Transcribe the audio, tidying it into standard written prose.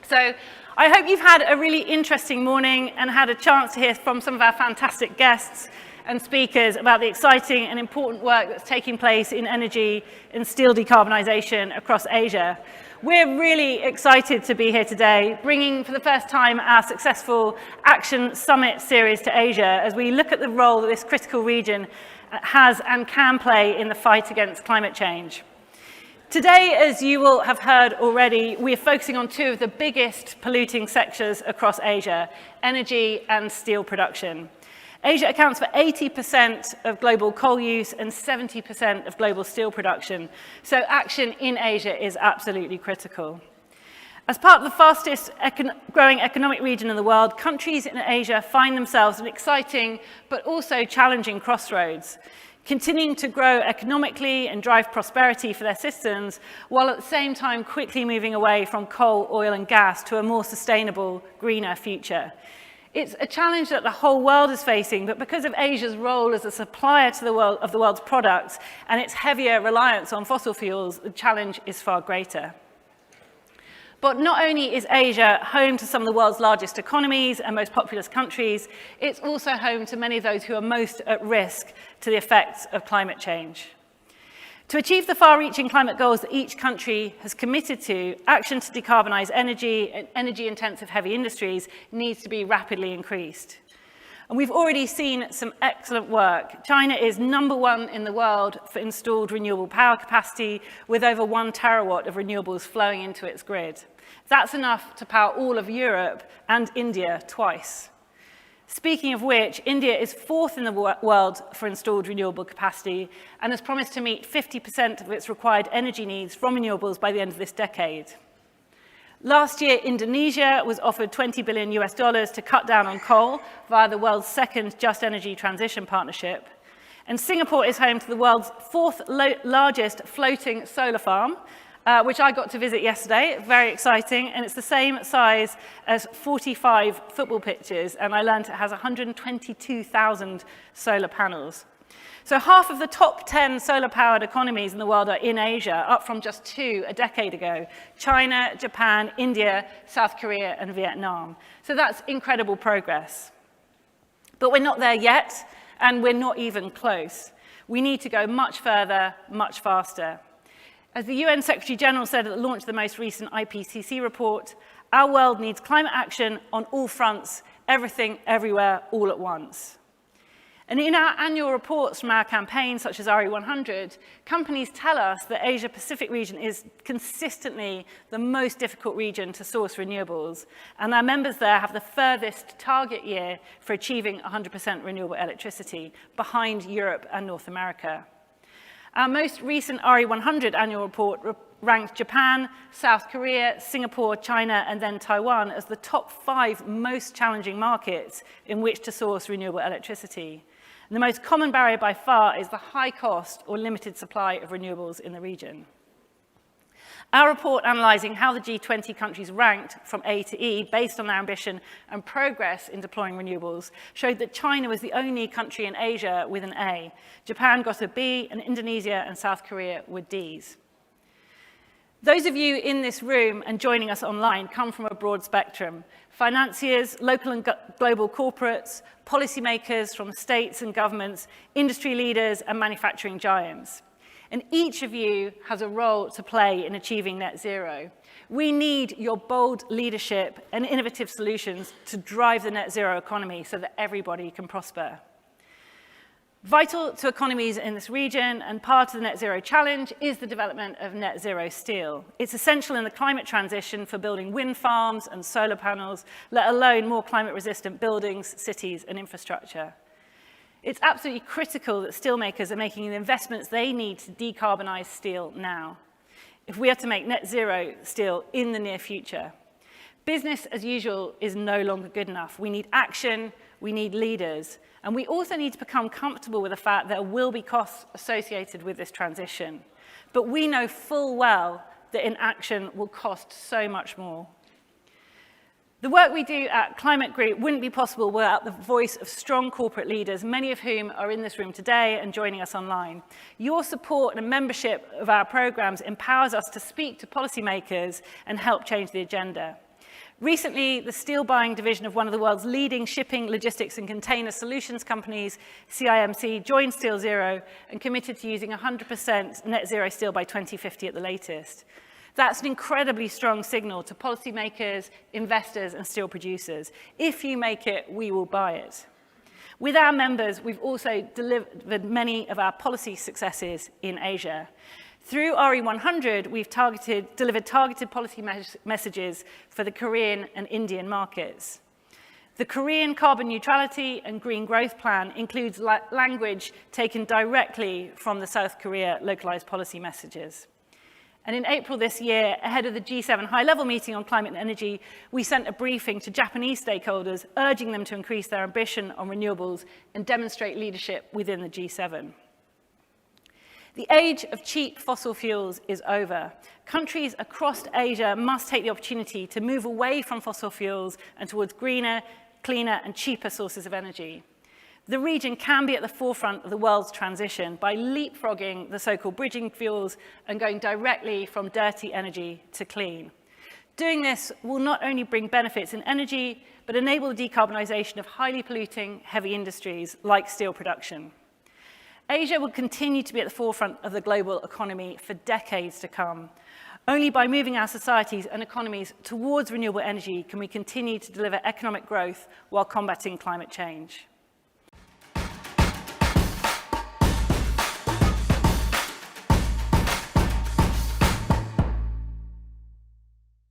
So I hope you've had a really interesting morning and had a chance to hear from some of our fantastic guests and speakers about the exciting and important work that's taking place in energy and steel decarbonisation across Asia. We're really excited to be here today, bringing for the first time our successful Action Summit series to Asia as we look at the role that this critical region has and can play in the fight against climate change. Today, as you will have heard already, we are focusing on two of the biggest polluting sectors across Asia, energy and steel production. Asia accounts for 80% of global coal use and 70% of global steel production, so action in Asia is absolutely critical. As part of the fastest growing economic region in the world, countries in Asia find themselves at an exciting but also challenging crossroads, continuing to grow economically and drive prosperity for their citizens, while at the same time quickly moving away from coal, oil and gas to a more sustainable, greener future. It's a challenge that the whole world is facing, but because of Asia's role as a supplier to the world of the world's products and its heavier reliance on fossil fuels, the challenge is far greater. But not only is Asia home to some of the world's largest economies and most populous countries, it's also home to many of those who are most at risk to the effects of climate change. To achieve the far-reaching climate goals that each country has committed to, action to decarbonise energy and energy-intensive heavy industries needs to be rapidly increased. And we've already seen some excellent work. China is #1 in the world for installed renewable power capacity, with over 1 terawatt of renewables flowing into its grid. That's enough to power all of Europe and India twice. Speaking of which, India is 4th in the world for installed renewable capacity and has promised to meet 50% of its required energy needs from renewables by the end of this decade. Last year, Indonesia was offered $20 billion to cut down on coal via the world's second Just Energy Transition Partnership. And Singapore is home to the world's 4th largest floating solar farm, which I got to visit yesterday. Very exciting, and it's the same size as 45 football pitches, and I learned it has 122,000 solar panels. So half of the top 10 solar-powered economies in the world are in Asia, up from just 2 a decade ago: China, Japan, India, South Korea, and Vietnam. So that's incredible progress. But we're not there yet, and we're not even close. We need to go much further, much faster. As the UN Secretary General said at the launch of the most recent IPCC report, our world needs climate action on all fronts, everything, everywhere, all at once. And in our annual reports from our campaigns, such as RE100, companies tell us that the Asia-Pacific region is consistently the most difficult region to source renewables, and our members there have the furthest target year for achieving 100% renewable electricity, behind Europe and North America. Our most recent RE100 annual report ranked Japan, South Korea, Singapore, China, and then Taiwan as the top 5 most challenging markets in which to source renewable electricity. And the most common barrier by far is the high cost or limited supply of renewables in the region. Our report analysing how the G20 countries ranked from A to E based on their ambition and progress in deploying renewables showed that China was the only country in Asia with an A. Japan got a B, and Indonesia and South Korea were Ds. Those of you in this room and joining us online come from a broad spectrum: financiers, local and global corporates, policymakers from states and governments, industry leaders, and manufacturing giants. And each of you has a role to play in achieving net zero. We need your bold leadership and innovative solutions to drive the net zero economy so that everybody can prosper. Vital to economies in this region and part of the net zero challenge is the development of net zero steel. It's essential in the climate transition for building wind farms and solar panels, let alone more climate-resistant buildings, cities, and infrastructure. It's absolutely critical that steelmakers are making the investments they need to decarbonize steel now, if we are to make net zero steel in the near future. Business as usual is no longer good enough. We need action, we need leaders, and we also need to become comfortable with the fact that there will be costs associated with this transition. But we know full well that inaction will cost so much more. The work we do at Climate Group wouldn't be possible without the voice of strong corporate leaders, many of whom are in this room today and joining us online. Your support and membership of our programs empowers us to speak to policymakers and help change the agenda. Recently, the steel buying division of one of the world's leading shipping, logistics, and container solutions companies, CIMC, joined Steel Zero and committed to using 100% net zero steel by 2050 at the latest. That's an incredibly strong signal to policymakers, investors, and steel producers. If you make it, we will buy it. With our members, we've also delivered many of our policy successes in Asia. Through RE100, we've delivered targeted policy messages for the Korean and Indian markets. The Korean carbon neutrality and green growth plan includes language taken directly from the South Korea localized policy messages. And in April this year, ahead of the G7 high-level meeting on climate and energy, we sent a briefing to Japanese stakeholders, urging them to increase their ambition on renewables and demonstrate leadership within the G7. The age of cheap fossil fuels is over. Countries across Asia must take the opportunity to move away from fossil fuels and towards greener, cleaner, and cheaper sources of energy. The region can be at the forefront of the world's transition by leapfrogging the so-called bridging fuels and going directly from dirty energy to clean. Doing this will not only bring benefits in energy, but enable the decarbonisation of highly polluting heavy industries like steel production. Asia will continue to be at the forefront of the global economy for decades to come. Only by moving our societies and economies towards renewable energy can we continue to deliver economic growth while combating climate change.